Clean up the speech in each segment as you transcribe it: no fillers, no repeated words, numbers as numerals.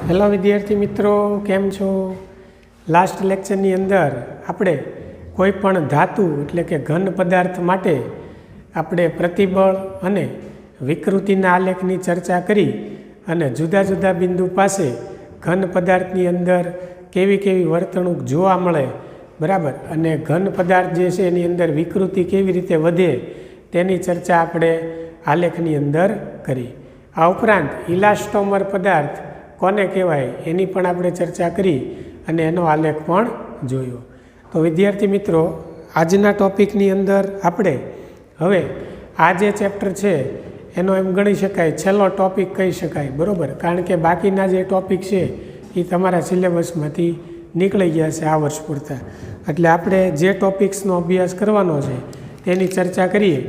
Hello વિદ્યાર્થી મિત્રો, કેમ છો? લાસ્ટ લેક્ચરની અંદર આપણે કોઈ પણ ધાતુ એટલે કે ઘન પદાર્થ માટે આપણે પ્રતિબળ અને વિકૃતિના આલેખની ચર્ચા કરી અને જુદા જુદા બિંદુ પાસે ઘન પદાર્થની અંદર કેવી કેવી વર્તણૂક જોવા મળે, બરાબર, અને ઘન પદાર્થ જે છે એની અંદર વિકૃતિ કેવી રીતે વધે તેની ચર્ચા આપણે આલેખની અંદર કરી. આ ઉપરાંત ઇલાસ્ટોમર પદાર્થ કોને કહેવાય એની પણ આપણે ચર્ચા કરી અને એનો આલેખ પણ જોયો. તો વિદ્યાર્થી મિત્રો, આજના ટૉપિકની અંદર આપણે હવે આ જે ચેપ્ટર છે એનો એમ ગણી શકાય છેલ્લો ટૉપિક કહી શકાય, બરાબર, કારણ કે બાકીના જે ટૉપિક છે એ તમારા સિલેબસમાંથી નીકળી ગયા છે આ વર્ષ પૂરતા. એટલે આપણે જે ટૉપિક્સનો અભ્યાસ કરવાનો છે તેની ચર્ચા કરીએ.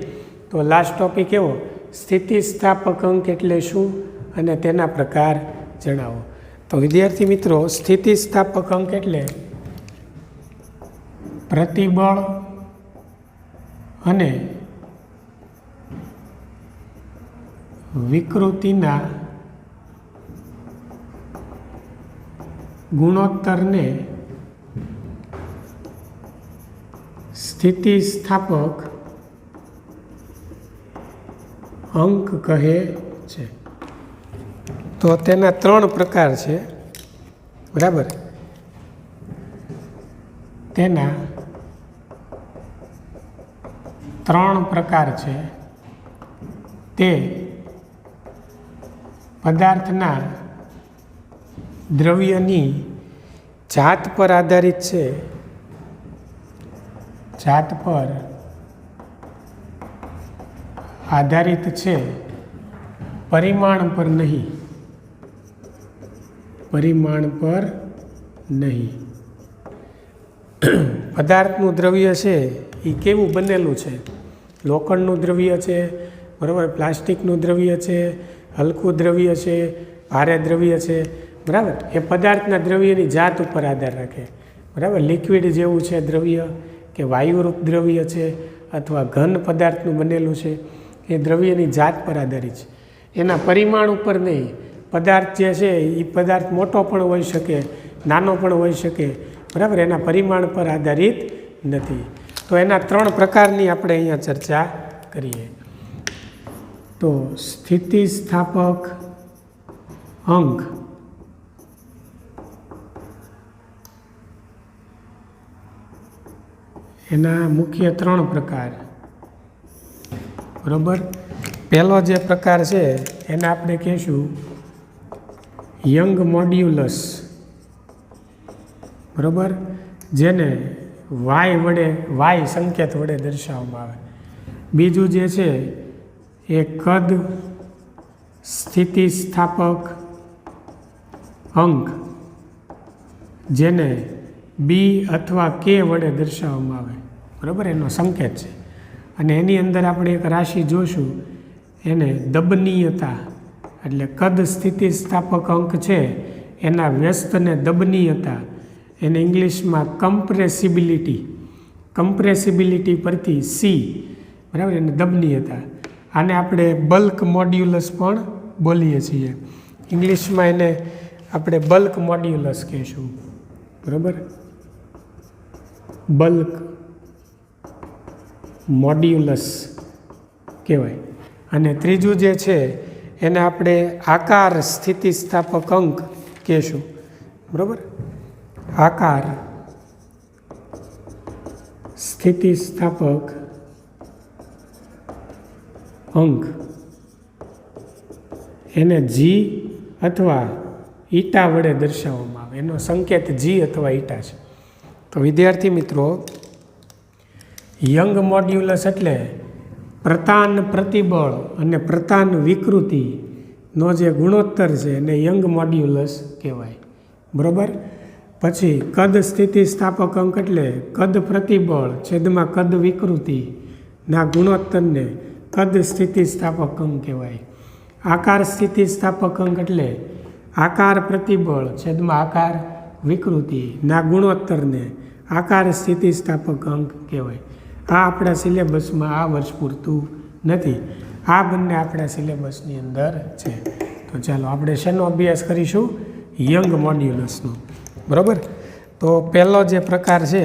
તો લાસ્ટ ટૉપિક એવો, સ્થિતિસ્થાપક અંક એટલે શું અને તેના પ્રકાર જણાવો. તો વિદ્યાર્થી મિત્રો, સ્થિતિસ્થાપક અંક એટલે પ્રતિબળ અને વિકૃતિના ગુણોત્તરને સ્થિતિસ્થાપક અંક કહે છે. તો તેના 3 પ્રકાર છે, બરાબર. તેના 3 પ્રકાર છે. તે પદાર્થના દ્રવ્યની જાત પર આધારિત છે, જાત પર આધારિત છે, પરિમાણ પર નહીં, પરિમાણ પર નહીં. પદાર્થનું દ્રવ્ય છે એ કેવું બનેલું છે? લોખંડનું દ્રવ્ય છે, બરાબર, પ્લાસ્ટિકનું દ્રવ્ય છે, હલકું દ્રવ્ય છે, ભારે દ્રવ્ય છે, બરાબર. એ પદાર્થના દ્રવ્યની જાત ઉપર આધાર રાખે, બરાબર. લિક્વિડ જેવું છે દ્રવ્ય કે વાયુરૂપ દ્રવ્ય છે અથવા ઘન પદાર્થનું બનેલું છે, એ દ્રવ્યની જાત પર આધારિત છે, એના પરિમાણ ઉપર નહીં. પદાર્થ જે છે એ પદાર્થ મોટો પણ હોઈ શકે, નાનો પણ હોઈ શકે, બરાબર, એના પરિમાણ પર આધારિત નથી. તો એના 3 પ્રકારની આપણે અહીંયા ચર્ચા કરીએ. તો સ્થિતિસ્થાપક અંક એના મુખ્ય 3 પ્રકાર, બરાબર. પહેલો જે પ્રકાર છે એને આપણે કહીશું યંગ મોડ્યુલસ, બરાબર, જેને વાય સંકેત વડે દર્શાવવામાં આવે. બીજું જે છે એ કદ સ્થિતિસ્થાપક અંક, જેને બી અથવા કે વડે દર્શાવવામાં આવે, બરાબર, એનો સંકેત છે. અને એની અંદર આપણે એક રાશિ જોશું, એને દબનીયતા, એટલે કદ સ્થિતિસ્થાપક અંક છે એના વ્યસ્તને દબનીયતા, એને ઇંગ્લિશમાં કમ્પ્રેસિબિલિટી પરથી સી, બરાબર, એને દબનીયતા. આને આપણે બલ્ક મોડ્યુલસ પણ બોલીએ છીએ. ઇંગ્લિશમાં એને આપણે બલ્ક મોડ્યુલસ કહીશું, બરાબર, બલ્ક મોડ્યુલસ કહેવાય. અને ત્રીજું જે છે એને આપણે આકાર સ્થિતિસ્થાપક અંક કહીશું, બરાબર, આકાર સ્થિતિસ્થાપક અંક, એને જી અથવા ઈટા વડે દર્શાવવામાં આવે, એનો સંકેત જી અથવા ઈટા છે. તો વિદ્યાર્થી મિત્રો, યંગ મોડ્યુલસ એટલે પ્રતાન પ્રતિબળ અને પ્રતાન વિકૃતિનો જે ગુણોત્તર છે એને યંગ મોડ્યુલસ કહેવાય, બરાબર. પછી કદ સ્થિતિસ્થાપક અંક એટલે કદ પ્રતિબળ છેદમાં કદ વિકૃતિના ગુણોત્તરને કદ સ્થિતિસ્થાપક અંક કહેવાય. આકાર સ્થિતિસ્થાપક અંક એટલે આકાર પ્રતિબળ છેદમાં આકાર વિકૃતિના ગુણોત્તરને આકાર સ્થિતિસ્થાપક અંક કહેવાય. આ આપણા સિલેબસમાં આ વર્ષ પૂરતું નથી, આ બંને આપણા સિલેબસની અંદર છે. તો ચાલો આપણે શેનો અભ્યાસ કરીશું? યંગ મોડ્યુલસનો. બરાબર. તો પહેલો જે પ્રકાર છે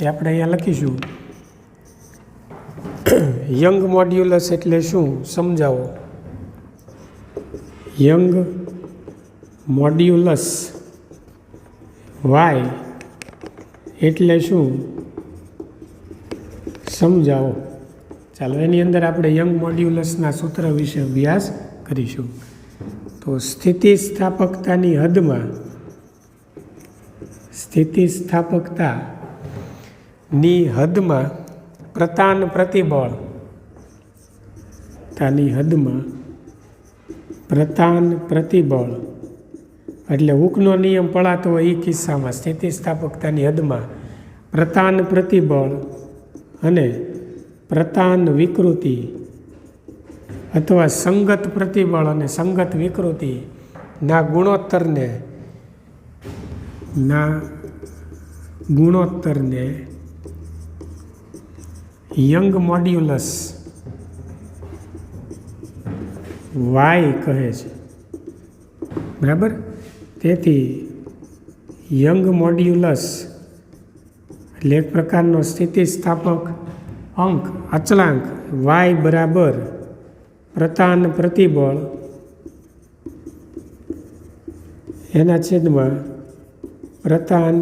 એ આપણે અહીંયા લખીશું. યંગ મોડ્યુલસ એટલે શું સમજાવો. યંગ મોડ્યુલસ વાય એટલે શું સમજાવો. ચાલો એની અંદર આપણે યંગ મોડ્યુલસના સૂત્ર વિશે અભ્યાસ કરીશું. તો સ્થિતિસ્થાપકતાની હદમાં સ્થિતિસ્થાપકતાની હદમાં પ્રતાન પ્રતિબળ તાની હદમાં પ્રતાન પ્રતિબળ એટલે હુકનો નિયમ પળાતો હોય એ કિસ્સામાં સ્થિતિસ્થાપકતાની હદમાં પ્રતાન પ્રતિબળ અને પ્રતાન વિકૃતિ અથવા સંગત પ્રતિબળ અને સંગત વિકૃતિના ગુણોત્તરને યંગ મોડ્યુલસ વાય કહે છે. બરાબર. તેથી યંગ મોડ્યુલસ એટલે એક પ્રકારનો સ્થિતિસ્થાપક અંક અચળાંક વાય બરાબર પ્રતાન પ્રતિબળ એના છેદમાં પ્રતાન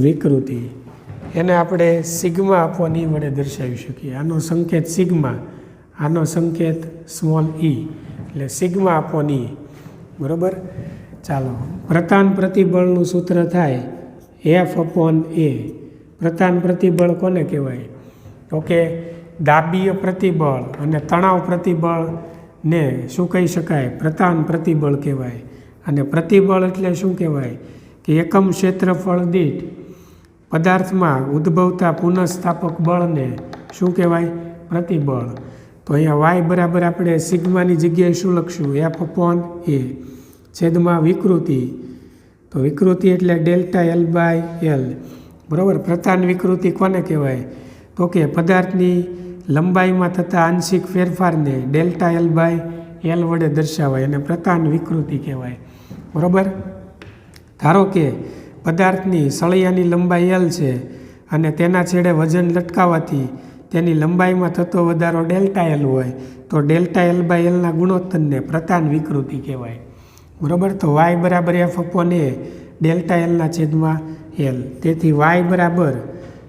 વિકૃતિ. એને આપણે સિગ્મા આપવાની વડે દર્શાવી શકીએ. આનો સંકેત સિગ્મા, આનો સંકેત સ્મોલ ઈ એટલે સિગ્મા આપવાની. બરાબર. ચાલો પ્રતાન પ્રતિબળનું સૂત્ર થાય F/A. પ્રતાન પ્રતિબળ કોને કહેવાય? તો કે દાબીય પ્રતિબળ અને તણાવ પ્રતિબળને શું કહી શકાય? પ્રતાન પ્રતિબળ કહેવાય. અને પ્રતિબળ એટલે શું કહેવાય? કે એકમ ક્ષેત્રફળ દીઠ પદાર્થમાં ઉદ્ભવતા પુનઃસ્થાપક બળને શું કહેવાય? પ્રતિબળ. તો અહીંયા વાય બરાબર આપણે સિગ્માની જગ્યાએ શું લખશું? F/A છેદમાં વિકૃતિ. તો વિકૃતિ એટલે ΔL/L. બરાબર. પ્રતાન વિકૃતિ કોને કહેવાય? તો કે પદાર્થની લંબાઈમાં થતા આંશિક ફેરફારને ΔL/L વડે દર્શાવાય અને પ્રતાન વિકૃતિ કહેવાય. બરાબર. ધારો કે પદાર્થની સળિયાની લંબાઈ L છે અને તેના છેડે વજન લટકાવવાથી તેની લંબાઈમાં થતો વધારો ΔL હોય તો ΔL/Lના ગુણોત્તરને પ્રતાન વિકૃતિ કહેવાય. બરાબર. તો વાય બરાબર F/A ΔLના છેદમાં L. તેથી વાય બરાબર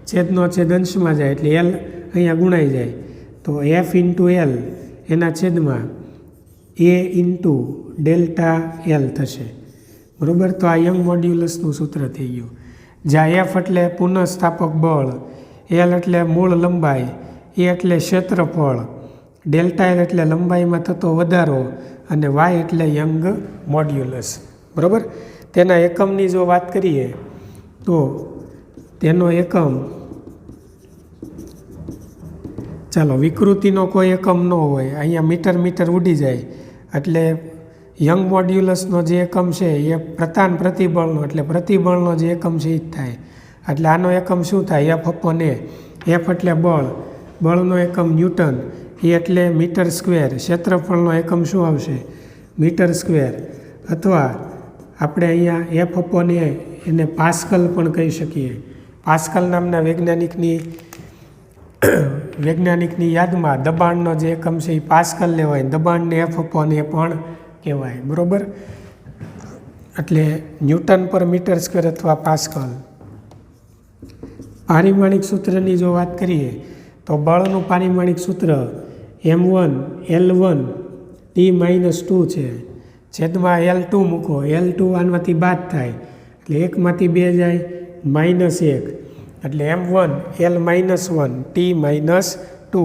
છેદનો છેદ અંશમાં જાય એટલે L અહીંયા ગુણાઈ જાય તો F/L એના છેદમાં A/ΔL થશે. બરાબર. તો આ યંગ મોડ્યુલસનું સૂત્ર થઈ ગયું. જ્યાં F એટલે પુનઃસ્થાપક બળ, L એટલે મૂળ લંબાઈ, A એટલે ક્ષેત્રફળ, ΔL એટલે લંબાઈમાં થતો વધારો અને Y એટલે યંગ મોડ્યુલસ. બરાબર. તેના એકમની જો વાત કરીએ તો તેનો એકમ, ચાલો વિકૃતિનો કોઈ એકમ ન હોય, અહીંયા મીટર ઉડી જાય એટલે યંગ મોડ્યુલસનો જે એકમ છે એ પ્રતાન પ્રતિબળનો એટલે પ્રતિબળનો જે એકમ છે એ જ થાય. એટલે આનો એકમ શું થાય? F/A. F એટલે બળનો એકમ ન્યૂટન, એ એટલે મીટર સ્ક્વેર, ક્ષેત્રફળનો એકમ શું આવશે? Metre square. અથવા આપણે અહીંયા F/A એને પાસ્કલ પણ કહી શકીએ. પાસ્કલ નામના વૈજ્ઞાનિકની યાદમાં દબાણનો જે એકમ છે એ પાસ્કલ લેવાય, દબાણને F/A પણ કહેવાય. બરાબર. એટલે ન્યૂટન પર મીટર સ્ક્વેર અથવા પાસ્કલ. પારિમાણિક સૂત્રની જો વાત કરીએ તો બળનું પારિમાણિક સૂત્ર M1L1 T-2 છે. છેદમાં L2 મૂકો. L2 આનામાંથી બાદ થાય એટલે એકમાંથી 2 જાય -1 એટલે M1L-1 T-2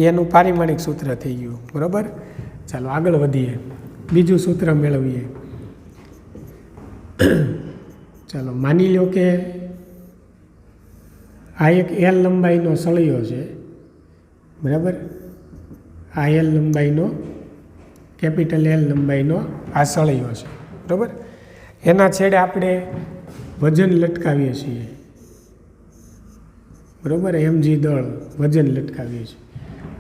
એનું પારિમાણિક સૂત્ર થઈ ગયું. બરાબર. ચાલો આગળ વધીએ, બીજું સૂત્ર મેળવીએ. ચાલો માની લો કે આ એક L લંબાઈનો સળિયો છે. બરાબર. આ L લંબાઈનો, કેપિટલ L લંબાઈનો આ સળિયો છે. બરાબર. એના છેડે આપણે વજન લટકાવીએ છીએ. બરાબર. mg દળ વજન લટકાવીએ છીએ.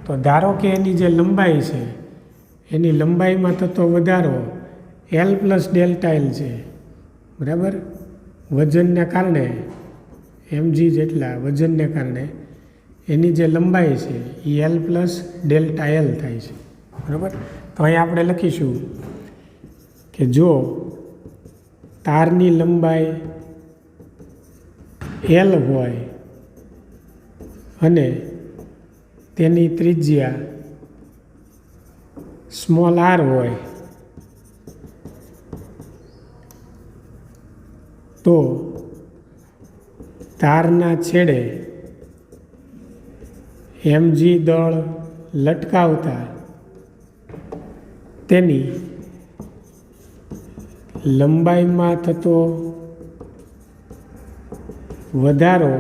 તો ધારો કે એની જે લંબાઈ છે એની લંબાઈમાં થતો વધારો એલ પ્લસ ડેલ્ટા એલ છે, બરાબર. વજનને કારણે mg જેટલા વજનને કારણે એની જે લંબાઈ છે એ એલ પ્લસ ડેલ્ટા એલ થાય છે, બરાબર. તો અહીં આપણે લખીશું કે જો તારની લંબાઈ એલ હોય અને તેની ત્રિજ્યા સ્મોલ આર હોય તો તારના છેડે mg દળ લટકાવતા તેની લંબાઈમાં થતો વધારો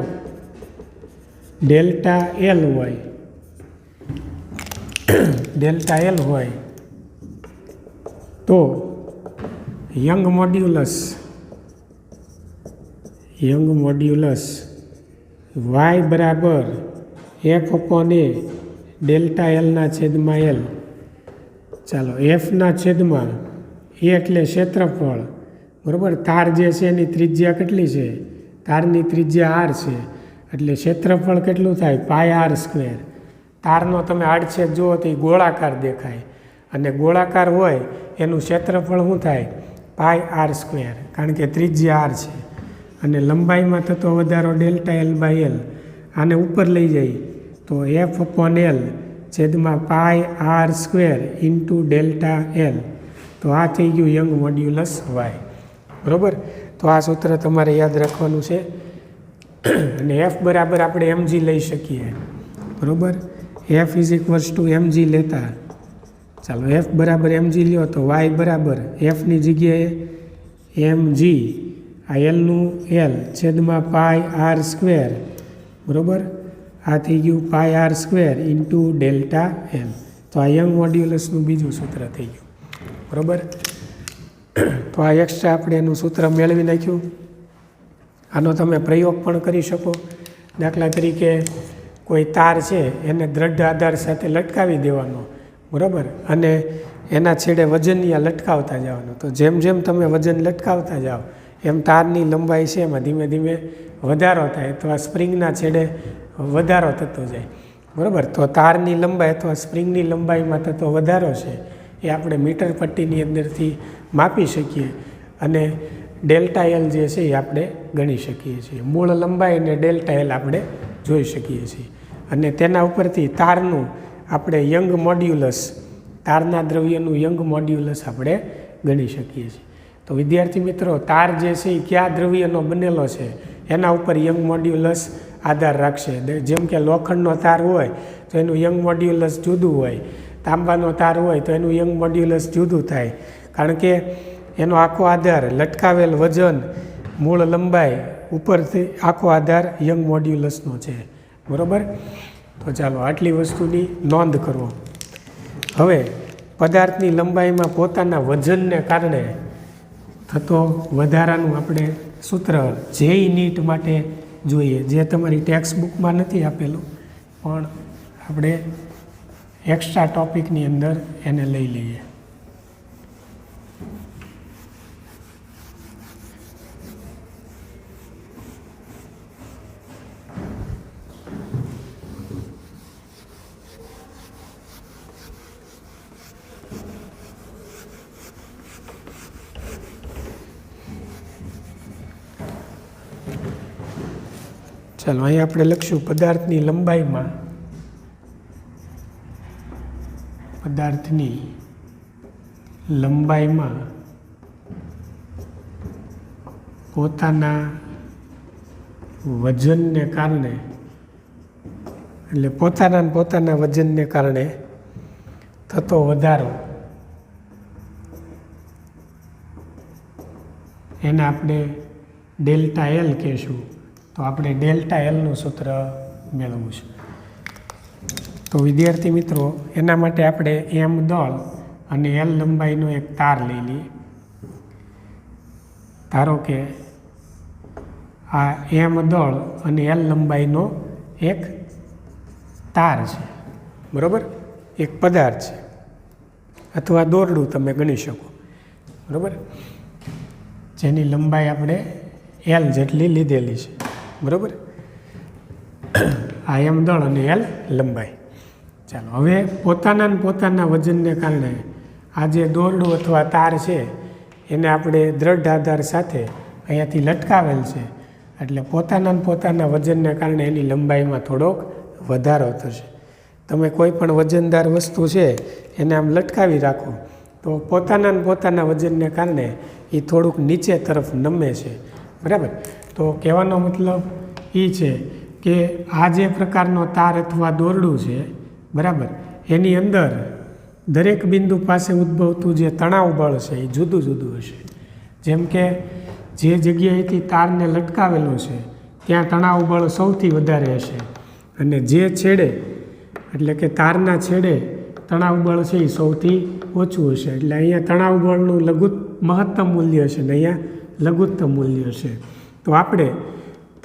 ડેલ્ટા એલ હોય, ડેલ્ટા એલ હોય તો યંગ મોડ્યુલસ વાય બરાબર એફ અપોન એ ડેલ્ટા એલના છેદમાં એલ. ચાલો, એફના છેદમાં એ એટલે ક્ષેત્રફળ, બરાબર. તાર જે છે એની ત્રિજ્યા કેટલી છે? તારની ત્રિજ્યા આર છે, એટલે ક્ષેત્રફળ કેટલું થાય? પાય આર સ્ક્વેર. તારનો તમે આડછેદ જુઓ તો એ ગોળાકાર દેખાય, અને ગોળાકાર હોય એનું ક્ષેત્રફળ શું થાય? પાય આર સ્ક્વેર, કારણ કે ત્રિજ્યા આર છે. અને લંબાઈમાં થતો વધારો ડેલ્ટા એલ બાય એલ, આને ઉપર લઈ જાય તો એફ અપોન એલ છેદમાં pi r square into delta L. તો આ થઈ ગયું યંગ મોડ્યુલસ વાય, બરાબર. તો આ સૂત્ર તમારે યાદ રાખવાનું છે. અને એફ બરાબર આપણે mg લઈ શકીએ, બરાબર. F is equals to mg લેતા, ચાલો એફ બરાબર mg લ્યો તો વાય બરાબર એફની જગ્યાએ mg આ એલનું એલ છેદમાં પાય આર સ્ક્વેર, બરાબર. આ થઈ ગયું pi r square into delta L. તો આ યંગ મોડ્યુલસનું બીજું સૂત્ર થઈ ગયું, બરાબર. તો આ એક્સ્ટ્રા આપણે એનું સૂત્ર મેળવી નાખ્યું. આનો તમે પ્રયોગ પણ કરી શકો. દાખલા તરીકે કોઈ તાર છે એને દ્રઢ આધાર સાથે લટકાવી દેવાનો, બરાબર, અને એના છેડે વજનિયા લટકાવતા જવાનું. તો જેમ જેમ તમે વજન લટકાવતા જાઓ એમ તારની લંબાઈ છે એમાં ધીમે ધીમે વધારો થાય, અથવા સ્પ્રિંગના છેડે વધારો થતો જાય, બરાબર. તો તારની લંબાઈ અથવા સ્પ્રિંગની લંબાઈમાં થતો વધારો છે એ આપણે મીટર પટ્ટીની અંદરથી માપી શકીએ, અને ડેલ્ટા એલ જે છે એ આપણે ગણી શકીએ છીએ. મૂળ લંબાઈ અને ડેલ્ટા એલ આપણે જોઈ શકીએ છીએ, અને તેના ઉપરથી તારનું આપણે યંગ મોડ્યુલસ, તારના દ્રવ્યનું યંગ મોડ્યુલસ આપણે ગણી શકીએ છીએ. તો વિદ્યાર્થી મિત્રો, તાર જે છે એ કયા દ્રવ્યનો બનેલો છે એના ઉપર યંગ મોડ્યુલસ આધાર રાખશે. જેમ કે લોખંડનો તાર હોય તો એનું યંગ મોડ્યુલસ જુદું હોય, તાંબાનો તાર હોય તો એનું યંગ મોડ્યુલસ જુદું થાય, કારણ કે એનો આખો આધાર લટકાવેલ વજન, મૂળ લંબાઈ ઉપરથી આખો આધાર યંગ મોડ્યુલસનો છે, બરાબર. તો ચાલો આટલી વસ્તુની નોંધ કરો. હવે પદાર્થની લંબાઈમાં પોતાના વજનને કારણે થતો વધારાનું આપણે સૂત્ર જે નીટ માટે જોઈએ, જે તમારી ટેક્સ્ટ બુકમાં નથી આપેલું, પણ આપણે એક્સ્ટ્રા ટોપિકની અંદર એને લઈ લઈએ. ચાલો, અહીં આપણે લખશું પદાર્થની લંબાઈમાં પોતાના વજનને કારણે, એટલે પોતાના વજનને કારણે થતો વધારો, એને આપણે ડેલ્ટા એલ કહેશું. તો આપણે ડેલ્ટા એલનું સૂત્ર મેળવવું છે. તો વિદ્યાર્થી મિત્રો, એના માટે આપણે એમ દળ અને એલ લંબાઈનો એક તાર લઈ લઈએ. ધારો કે આ એમ દળ અને એલ લંબાઈનો એક તાર છે, બરાબર, એક પદાર્થ છે, અથવા દોરડું તમે ગણી શકો. બરાબર, જેની લંબાઈ આપણે એલ જેટલી લીધેલી છે. બરાબર, આ એમ દળ અને એલ લંબાઈ. ચાલો, હવે પોતાના વજનને કારણે આ જે દોરડું અથવા તાર છે એને આપણે દ્રઢ આધાર સાથે અહીંયાથી લટકાવેલ છે, એટલે પોતાના વજનને કારણે એની લંબાઈમાં થોડોક વધારો થશે. તમે કોઈ પણ વજનદાર વસ્તુ છે એને આમ લટકાવી રાખો તો પોતાના વજનને કારણે એ થોડુંક નીચે તરફ નમે છે. બરાબર, તો કહેવાનો મતલબ એ છે કે આ જે પ્રકારનો તાર અથવા દોરડું છે, બરાબર, એની અંદર દરેક બિંદુ પાસે ઉદ્ભવતું જે તણાવ બળ છે એ જુદું જુદું હશે. જેમ કે જે જગ્યાએથી તારને લટકાવેલો છે ત્યાં તણાવ બળ સૌથી વધારે હશે, અને જે છેડે એટલે કે તારના છેડે તણાવ બળ છે એ સૌથી ઓછું હશે. એટલે અહીંયા તણાવ બળનું મહત્તમ મૂલ્ય હશે ને અહીંયા લઘુત્તમ મૂલ્ય હશે. તો આપણે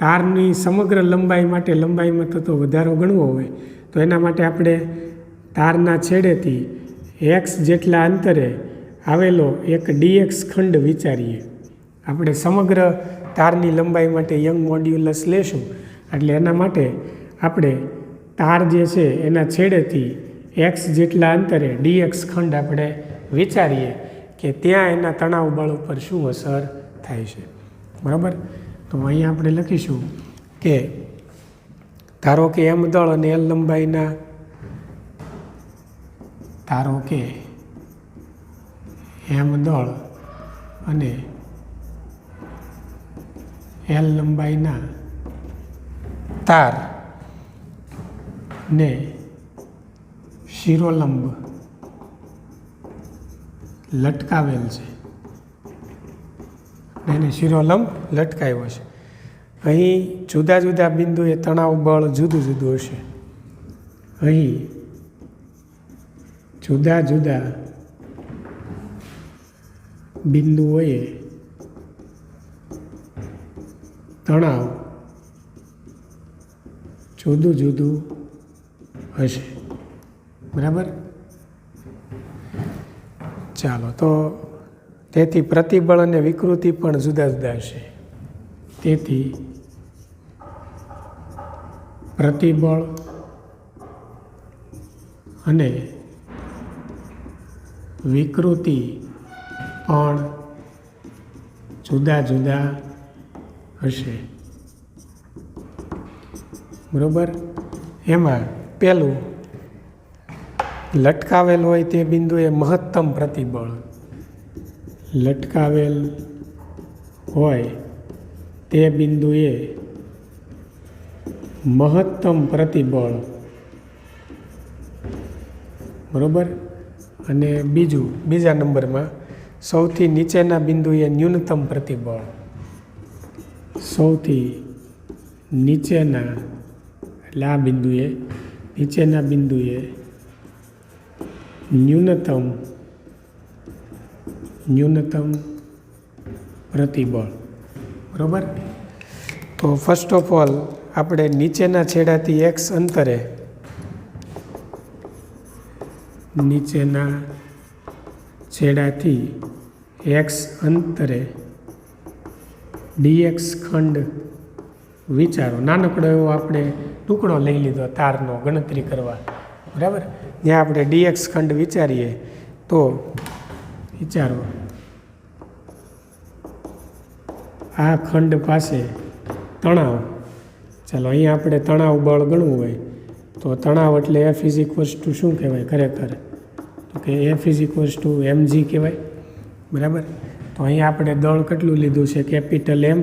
તારની સમગ્ર લંબાઈમાં થતો વધારો ગણવો હોય તો એના માટે આપણે તારના છેડેથી એક્સ જેટલા અંતરે આવેલો એક ડીએક્સ ખંડ વિચારીએ. આપણે સમગ્ર તારની લંબાઈ માટે યંગ મોડ્યુલસ લેશું, એટલે એના માટે આપણે તાર જે છે એના છેડેથી એક્સ જેટલા અંતરે ડીએક્સ ખંડ આપણે વિચારીએ કે ત્યાં એના તણાવ બળ ઉપર શું અસર થાય છે. બરાબર, તો અહીંયા આપણે લખીશું કે ધારો કે એમ દળ અને એલ લંબાઈના એમ દળ અને એલ લંબાઈના તાર ને શિરોલંબ લટકાવેલ છે, એને શિરોલંબ લટકાવ્યો છે. અહીં જુદા જુદા બિંદુએ તણાવ બળ જુદું જુદું હશે. અહીં જુદા જુદા બિંદુઓએ તણાવ જુદું જુદું હશે. બરાબર, ચાલો, તો તેથી પ્રતિબળ અને વિકૃતિ પણ જુદા જુદા હશે. તેથી પ્રતિબળ અને વિકૃતિ પણ જુદા જુદા હશે. બરાબર, એમાં પહેલું લટકાવેલ હોય તે બિંદુએ મહત્તમ પ્રતિબળ, લટકાવેલ હોય તે બિંદુએ મહત્તમ પ્રતિબળ. બરાબર, અને બીજા નંબરમાં સૌથી નીચેના બિંદુએ ન્યૂનતમ પ્રતિબળ. સૌથી નીચેના એટલે આ બિંદુએ નીચેના બિંદુએ ન્યૂનતમ પ્રતિબળ. બરાબર, તો ફર્સ્ટ ઓફ ઓલ આપણે નીચેના છેડાથી એક્સ અંતરે ડીએક્સ ખંડ વિચારો. નાનકડો એવો આપણે ટુકડો લઈ લીધો તારનો ગણતરી કરવા. બરાબર, જ્યાં આપણે ડીએક્સ ખંડ વિચારીએ તો વિચારો આ ખંડ પાસે તણાવ. ચાલો, અહીંયા આપણે તણાવ બળ ગણવું હોય તો તણાવ એટલે F = શું કહેવાય ખરેખર? તો કે F = mg કહેવાય. બરાબર, તો અહીંયા આપણે દળ કેટલું લીધું છે? Capital M.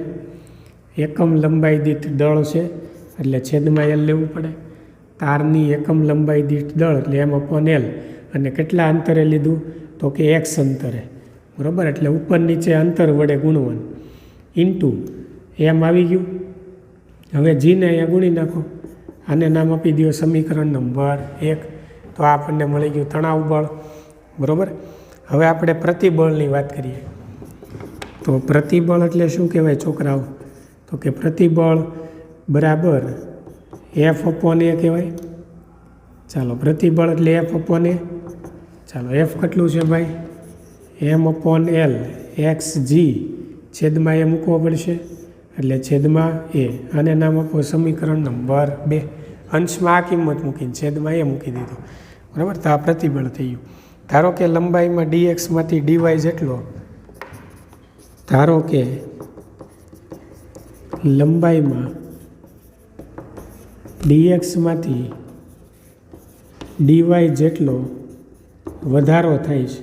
એકમ લંબાઈ દીઠ દળ છે એટલે છેદમાં L લેવું પડે. તારની એકમ લંબાઈ દીઠ દળ એટલે M/L. અને કેટલા અંતરે લીધું? તો કે x અંતરે. બરાબર, એટલે ઉપર નીચે અંતર વડે ગુણવાનું ઇન્ટુ M આવી ગયું. હવે જીને અહીંયા ગુણી નાખો. આને નામ આપી દો સમીકરણ નંબર 1. તો આપણને મળી ગયું તણાવ બળ. બરાબર, હવે આપણે પ્રતિબળની વાત કરીએ. તો પ્રતિબળ એટલે શું કહેવાય છોકરાઓ? તો કે પ્રતિબળ બરાબર F/A કહેવાય. ચાલો, પ્રતિબળ એટલે F/A. ચાલો, F કેટલું છે ભાઈ? M/L એક્સ જી છેદમાં એ મૂકવો પડશે, એટલે છેદમાં એ. આને નામ આપો સમીકરણ નંબર 2. અંશમાં આ કિંમત મૂકીને છેદમાં એ મૂકી દીધું, બરાબર. તો આ પ્રતિબળ થઈ ગયું. ધારો કે લંબાઈમાં ડીએક્સમાંથી ડીવાય જેટલો, ધારો કે લંબાઈમાં ડીએક્સમાંથી ડીવાય જેટલો વધારો થાય છે.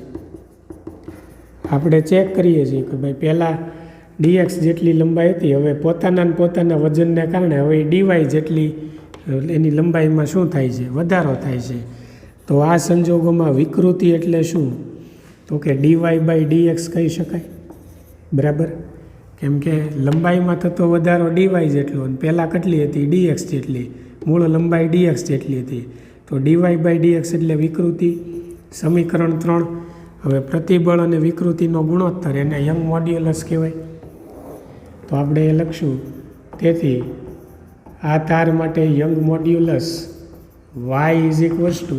આપણે ચેક કરીએ છીએ કે ભાઈ પહેલાં ડીએક્સ જેટલી લંબાઈ હતી, હવે પોતાના વજનને કારણે હવે ડીવાય જેટલી એની લંબાઈમાં શું થાય છે? વધારો થાય છે. તો આ સંજોગોમાં વિકૃતિ એટલે શું? તો કે ડીવાય બાય ડીએક્સ કહી શકાય, બરાબર. કેમ કે લંબાઈમાં થતો વધારો ડીવાય જેટલો અને પહેલાં કેટલી હતી? ડીએક્સ જેટલી. મૂળ લંબાઈ ડીએક્સ જેટલી હતી, તો ડીવાય બાય ડીએક્સ એટલે વિકૃતિ. સમીકરણ 3. હવે પ્રતિબળ અને વિકૃતિનો ગુણોત્તર એને યંગ મોડ્યુલસ કહેવાય. તો આપણે એ લખશું, તેથી આ તાર માટે Young modulus Y is equals to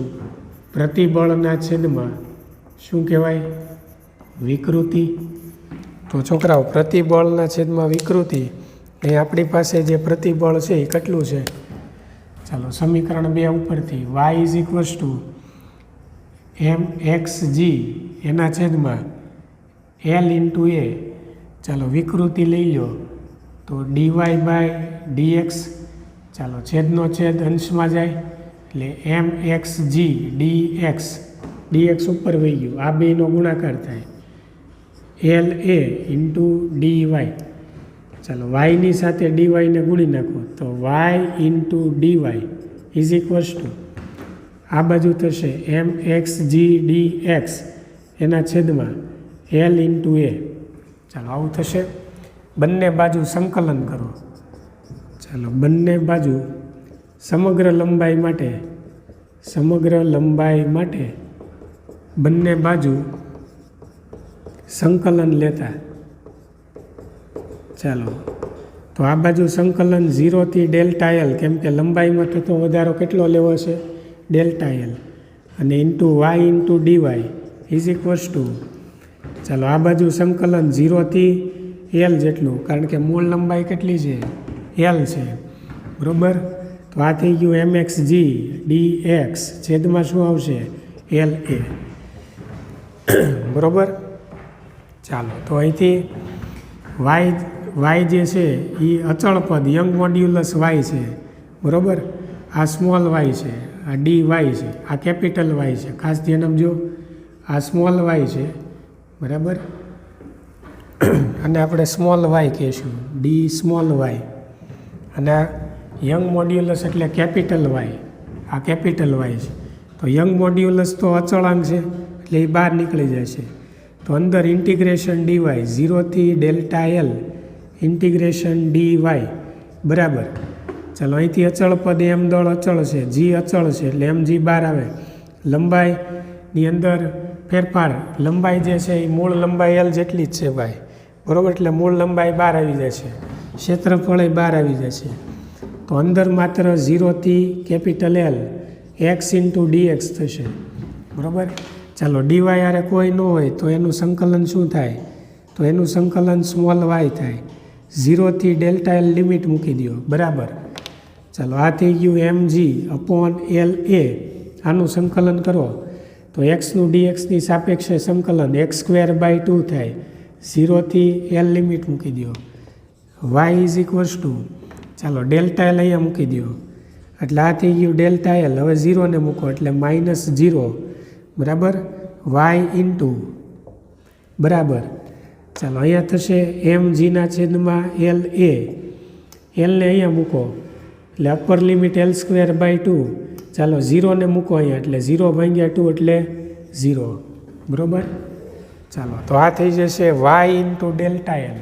પ્રતિબળના છેદમાં શું કહેવાય? વિકૃતિ. તો છોકરાઓ, પ્રતિબળના છેદમાં વિકૃતિ એ આપણી પાસે જે પ્રતિબળ છે એ કેટલું છે? ચાલો સમીકરણ 2 ઉપરથી Y is equals to M x G એના છેદમાં એલ ઇન્ટુ એ. ચાલો વિકૃતિ લઈ લો તો ડીવાય બાય ડીએક્સ. ચાલો છેદનો છેદ અંશમાં જાય એટલે એમ એક્સ જી ડીએક્સ ઉપર વહી ગયું, આ બેનો ગુણાકાર થાય એલ એ ઇન્ટુ ડીવાય. ચાલો વાયની સાથે ડીવાયને ગુણી નાખો તો y into dy is equals to આ બાજુ થશે m x g d x એના છેદમાં એલ ઇન્ટુ એ. ચાલો આવું થશે. બંને બાજુ સંકલન કરો. ચાલો બંને બાજુ સમગ્ર લંબાઈ માટે બંને બાજુ સંકલન લેતા. ચાલો તો આ બાજુ સંકલન 0 થી ડેલ્ટા એલ, કેમ કે લંબાઈમાં થતો વધારો કેટલો લેવો છે? ડેલ્ટા એલ, અને into y into dy is equals to. ચાલો આ બાજુ સંકલન 0 થી એલ જેટલું, કારણ કે મૂળ લંબાઈ કેટલી છે? એલ છે, બરાબર. તો આ થઈ ગયું એમ એક્સ જી ડી એક્સ છેદમાં શું આવશે? એલ એ, બરાબર. ચાલો તો અહીંથી વાય જે છે એ અચળ પદ યંગ મોડ્યુલસ વાય છે, બરાબર. આ સ્મોલ વાય છે, આ ડી વાય છે, આ કેપિટલ વાય છે. ખાસ ધ્યાન આપજો, આ સ્મોલ વાય છે, બરાબર. અને આપણે સ્મોલ વાય કહીશું, ડી સ્મોલ વાય. અને આ યંગ મોડ્યુલસ એટલે કેપિટલ વાય, આ કેપિટલ વાય છે. તો યંગ મોડ્યુલસ તો અચળાંક છે એટલે એ બહાર નીકળી જશે. તો અંદર ઇન્ટિગ્રેશન ડીવાય 0 થી ડેલ્ટા એલ ઇન્ટિગ્રેશન ડીવાય બરાબર. ચાલો અહીંથી અચળ પદ એમ દળ અચળ છે, જી અચળ છે એટલે એમ જી બહાર આવે. લંબાઈની અંદર ફેરફાર, લંબાઈ જે છે એ મૂળ લંબાઈ એલ જેટલી જ છે ભાઈ, બરાબર. એટલે મૂળ લંબાઈ બહાર આવી જશે, ક્ષેત્રફળ બહાર આવી જશે. તો અંદર માત્ર 0 થી capital L x into dx થશે, બરાબર. ચાલો ડીવાય આરે કોઈ ન હોય તો એનું સંકલન શું થાય? તો એનું સંકલન સ્મોલ વાય થાય. 0 થી ડેલ્ટા એલ લિમિટ મૂકી દો, બરાબર. ચાલો આ થઈ ગયું એમ જી અપોન એલ એ. આનું સંકલન કરો તો એક્સનું ડીએક્સની સાપેક્ષે સંકલન x²/2 થાય. 0 થી એલ લિમિટ મૂકી દો. વાય ઇઝ ઇક્વલ્સ ટુ, ચાલો ડેલ્ટા એલ અહીંયા મૂકી દો એટલે આ થઈ ગયું ડેલ્ટા એલ. હવે 0 ને મૂકો એટલે -0, બરાબર. વાય ઇન્ટુ, બરાબર. ચાલો અહીંયા થશે એમ જીના છેદમાં એલ એ. એલને અહીંયા મૂકો એટલે અપર લિમિટ L²/2. ચાલો 0 ને મૂકો અહીંયા એટલે 0/2 એટલે 0, બરાબર. ચાલો તો આ થઈ જશે વાય ઇન્ટુ ડેલ્ટા એલ.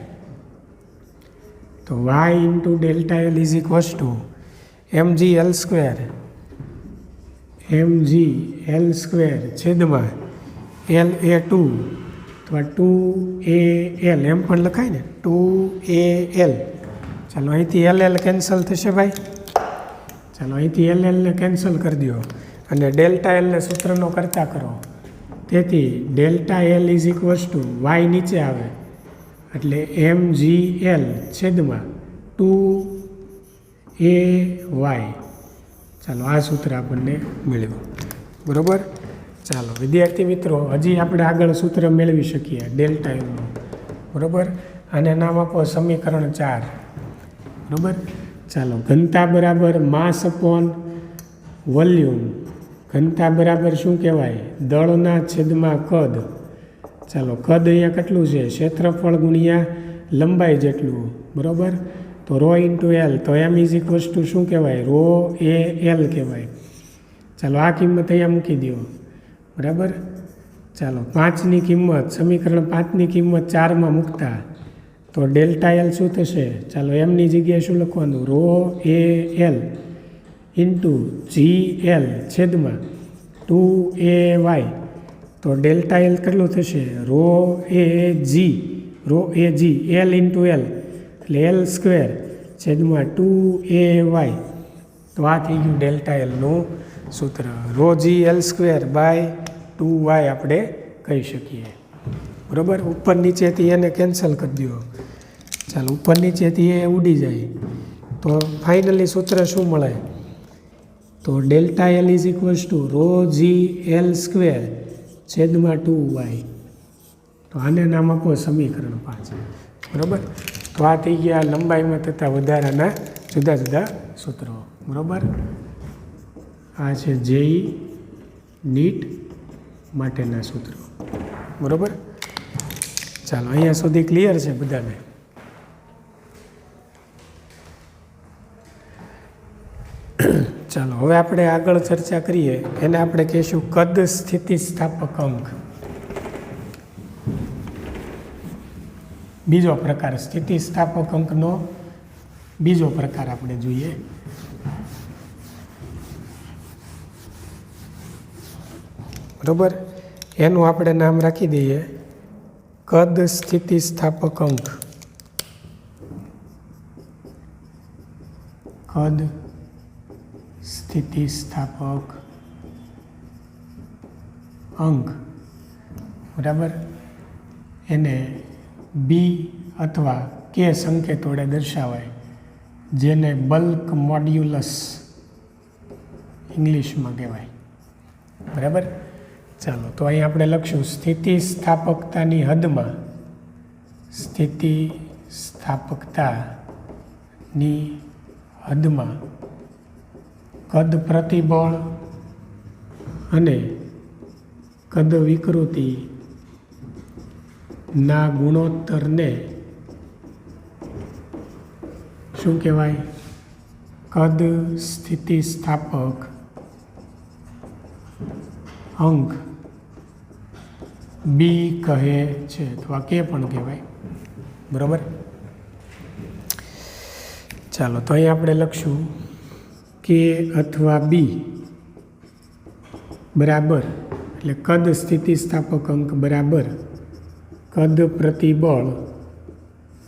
તો y into delta L is equals to mg L² છેદમાં LA2 અથવા 2AL એમ પણ લખાય ને, 2AL. ચાલો અહીંથી LL કેન્સલ થશે ભાઈ. ચાલો અહીંથી LL ને કેન્સલ કરી દો અને ડેલ્ટા એલને સૂત્રનો કરતા કરો. તેથી delta L is equals to y નીચે આવે એટલે mgl છેદમાં 2ay. ચાલો આ સૂત્ર આપણને મળ્યું. બરાબર. ચાલો વિદ્યાર્થી મિત્રો, હજી આપણે આગળ સૂત્ર મેળવી શકીએ ડેલ્ટા એલનું. બરાબર. આને નામ આપો સમીકરણ 4. બરાબર. ચાલો ઘનતા બરાબર માસ અપોન વોલ્યુમ. ઘનતા બરાબર શું કહેવાય? દળના છેદમાં કદ. ચાલો કદ અહીંયા કેટલું છે? ક્ષેત્રફળ ગુણ્યા લંબાઈ જેટલું. બરાબર. તો રો ઇન્ટુ એલ, તો એમ ઇઝ ઇક્વલ્સ ટુ શું કહેવાય? રો એ એલ કહેવાય. ચાલો આ કિંમત અહીંયા મૂકી દો. બરાબર. ચાલો 5ની કિંમત, સમીકરણ 5ની કિંમત 4માં મૂકતા તો ડેલ્ટા એલ શું થશે? ચાલો એમની જગ્યાએ શું લખવાનું? Rho a L into g L છેદમાં 2ay. તો ડેલ્ટા એલ કેટલું થશે? Rho a g L into L એટલે એલ સ્ક્વેર છેદમાં 2ay. તો આ થઈ ગયું ડેલ્ટા એલનું સૂત્ર. Rho g L square by 2y આપણે કહી શકીએ. બરાબર. ઉપર નીચેથી એને કેન્સલ કરી દો. ચાલો ઉપર નીચેથી એ ઉડી જાય તો ફાઇનલી સૂત્ર શું મળે? તો delta L is equals to rho g L square છેદમાં 2y. તો આને નામ આપો સમીકરણ 5. બરાબર. તો આ થઈ ગયા લંબાઈમાં થતા વધારાના જુદા જુદા સૂત્રો. બરાબર. આ છે જેઈ નીટ માટેના સૂત્રો. બરાબર. ચાલો અહીંયા સુધી ક્લિયર છે બધાને? ચાલો હવે આપણે આગળ ચર્ચા કરીએ. એને આપણે કહીશું કદ સ્થિતિસ્થાપક અંક. બીજો પ્રકાર સ્થિતિસ્થાપક અંકનો બીજો પ્રકાર આપણે જોઈએ. બરાબર. એનું આપણે નામ રાખી દઈએ કદ સ્થિતિસ્થાપક અંક. કદ સ્થિતિસ્થાપક અંક. બરાબર. એને બી અથવા કે સંકેત વડે દર્શાવાય, જેને બલ્ક મોડ્યુલસ ઇંગ્લિશમાં કહેવાય. બરાબર. ચાલો તો અહીં આપણે લખશું સ્થિતિસ્થાપકતાની હદમાં, સ્થિતિસ્થાપકતાની હદમાં કદ પ્રતિબળ અને કદ વિકૃતિ ના ગુણોત્તરને શું કહેવાય? કદ સ્થિતિસ્થાપક અંક બી કહે છે, અથવા કે પણ કહેવાય. બરાબર. ચાલો તો અહીં આપણે લખશું કે અથવા બી બરાબર, એટલે કદ સ્થિતિસ્થાપક અંક બરાબર કદ પ્રતિબળ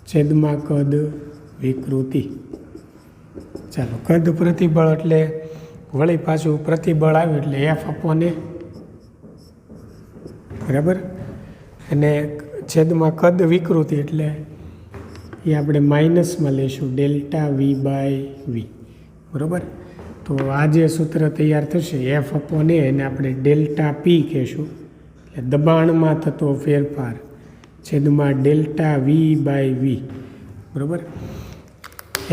છેદમાં કદ વિકૃતિ. ચાલો કદ પ્રતિબળ એટલે વળી પાછું પ્રતિબળ આવ્યું એટલે એફ અપોન એ. બરાબર. અને છેદમાં કદ વિકૃતિ એટલે એ આપણે માઇનસમાં લઈશું ડેલ્ટા વી બાય વી. બરાબર. તો આ જે સૂત્ર તૈયાર થશે એફ અપોન એ, એને આપણે ડેલ્ટા પી કહેશું, એટલે દબાણમાં થતો ફેરફાર છેદમાં ડેલ્ટા વી બાય વી. બરાબર.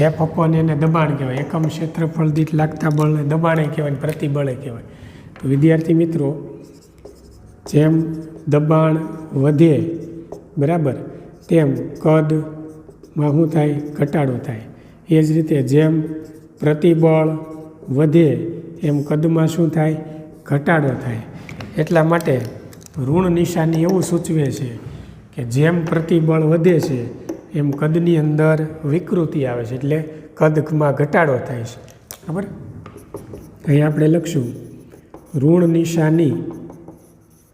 એફ અપોન એને દબાણ કહેવાય. એકમ ક્ષેત્રફળ દીઠ લાગતા બળને દબાણે કહેવાય, પ્રતિબળે કહેવાય. તો વિદ્યાર્થી મિત્રો, જેમ દબાણ વધે બરાબર તેમ કદમાં શું થાય? ઘટાડો થાય. એ જ રીતે જેમ પ્રતિબળ વધે એમ કદમાં શું થાય? ઘટાડો થાય. એટલા માટે ઋણ નિશાની એવું સૂચવે છે કે જેમ પ્રતિબળ વધે છે એમ કદની અંદર વિકૃતિ આવે છે, એટલે કદમાં ઘટાડો થાય છે. બરાબર. અહીં આપણે લખશું ઋણ નિશાની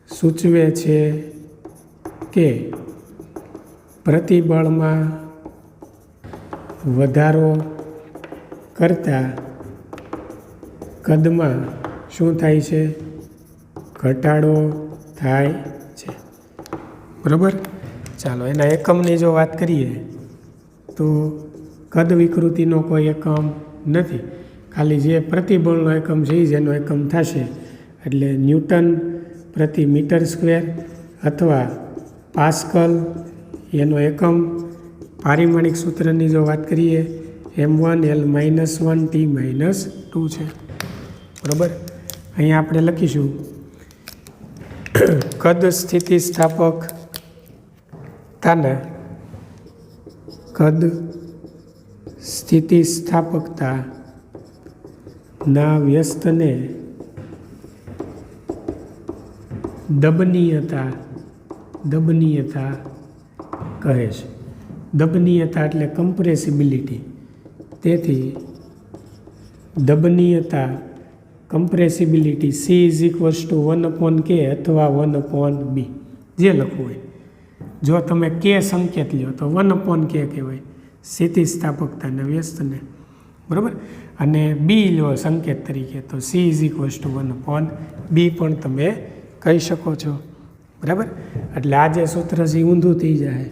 સૂચવે છે કે પ્રતિબળમાં વધારો કરતાં કદમાં શું થાય છે? ઘટાડો થાય છે. બરાબર. ચાલો એના એકમની જો વાત કરીએ તો કદ વિકૃતિનો કોઈ એકમ નથી, ખાલી જે પ્રતિબળનો એકમ છે એ જ એનો એકમ થશે. એટલે ન્યૂટન પ્રતિ મીટર સ્ક્વેર અથવા પાસ્કલ એનો એકમ. પારિમાણિક સૂત્રની જો વાત કરીએ m1 L-1 T-2 છે. બરાબર. અહીંયા આપણે લખીશું કદ સ્થિતિસ્થાપકતાના વ્યસ્તને દબનીયતા કહે છે. દબનીયતા એટલે કમ્પ્રેસિબિલિટી. તેથી દબનીયતા કમ્પ્રેસિબિલિટી C = 1/K અથવા 1/B જે લખવું હોય. જો તમે K સંકેત લ્યો તો 1/K કહેવાય સ્થિતિસ્થાપકતાના વ્યસ્તને. બરાબર. અને B લો સંકેત તરીકે તો C = 1/B પણ તમે કહી શકો છો. બરાબર. એટલે આ જે સૂત્ર છે એ ઊંધું થઈ જાય.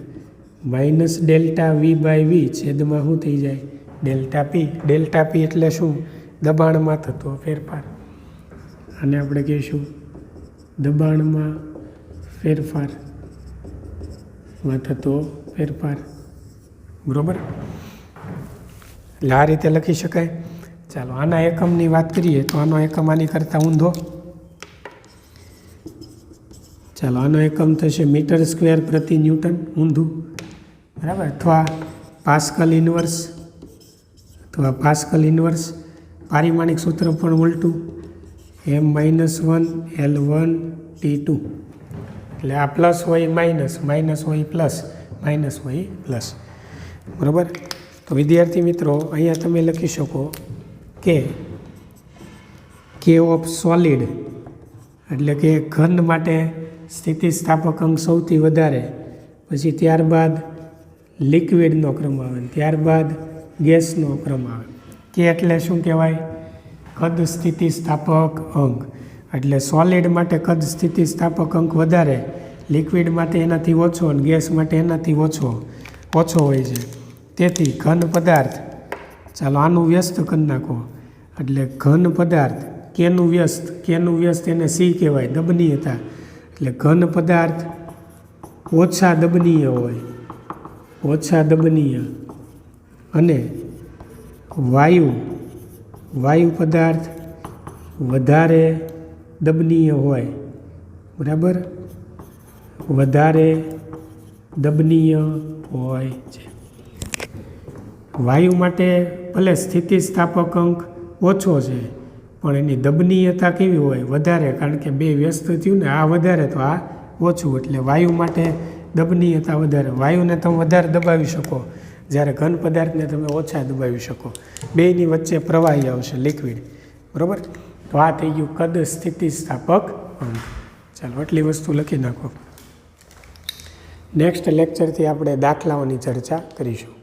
-ΔV/V છેદમાં શું થઈ જાય? ΔP. ΔP એટલે શું? દબાણમાં થતો ફેરફાર. અને આપણે કહીશું દબાણમાં ફેરફારમાં થતો ફેરફાર. બરાબર. એટલે આ રીતે લખી શકાય. ચાલો આના એકમની વાત કરીએ તો આનો એકમ આની કરતાં ઊંધો. ચાલો આનો એકમ થશે મીટર સ્ક્વેર પ્રતિ ન્યૂટન, ઊંધું. બરાબર. અથવા પાસ્કલ ઇન્વર્સ. પારિમાણિક સૂત્ર પણ ઉલટું m-1 L-1 T-2. એટલે આ પ્લસ હોય માઇનસ હોય પ્લસ, માઇનસ હોય પ્લસ. બરાબર. તો વિદ્યાર્થી મિત્રો અહીંયા તમે લખી શકો કે K ઓફ સોલિડ એટલે કે ઘન માટે સ્થિતિસ્થાપક અંક સૌથી વધારે, પછી ત્યારબાદ લિક્વિડનો ક્રમ આવે, ત્યારબાદ ગેસનો ક્રમ આવે. K એટલે શું કહેવાય? કદ સ્થિતિસ્થાપક અંક. એટલે સોલિડ માટે કદ સ્થિતિસ્થાપક અંક વધારે, લિક્વિડ માટે એનાથી ઓછો અને ગેસ માટે એનાથી ઓછો હોય છે. તેથી ઘન પદાર્થ, ચાલો આનું વ્યસ્ત કરી નાખો. એટલે ઘન પદાર્થ કેનું વ્યસ્ત એને C કહેવાય, દબનીયતા. એટલે ઘન પદાર્થ ઓછા દબનીય અને વાયુ પદાર્થ વધારે દબનીય હોય. બરાબર. વધારે દબનીય હોય છે. વાયુ માટે ભલે સ્થિતિસ્થાપક અંક ઓછો છે પણ એની દબનીયતા કેવી હોય? વધારે. કારણ કે બે વ્યસ્ત થયું ને, આ વધારે તો આ ઓછું. એટલે વાયુ માટે દબનીયતા વધારે. વાયુને તમે વધારે દબાવી શકો, જ્યારે ઘન પદાર્થને તમે ઓછા દબાવી શકો. બેની વચ્ચે પ્રવાહી આવશે, લિક્વિડ. બરાબર. તો આ થઈ ગયું કદ સ્થિતિસ્થાપક અંક. ચાલો આટલી વસ્તુ લખી નાખો. નેક્સ્ટ લેક્ચરથી આપણે દાખલાઓની ચર્ચા કરીશું.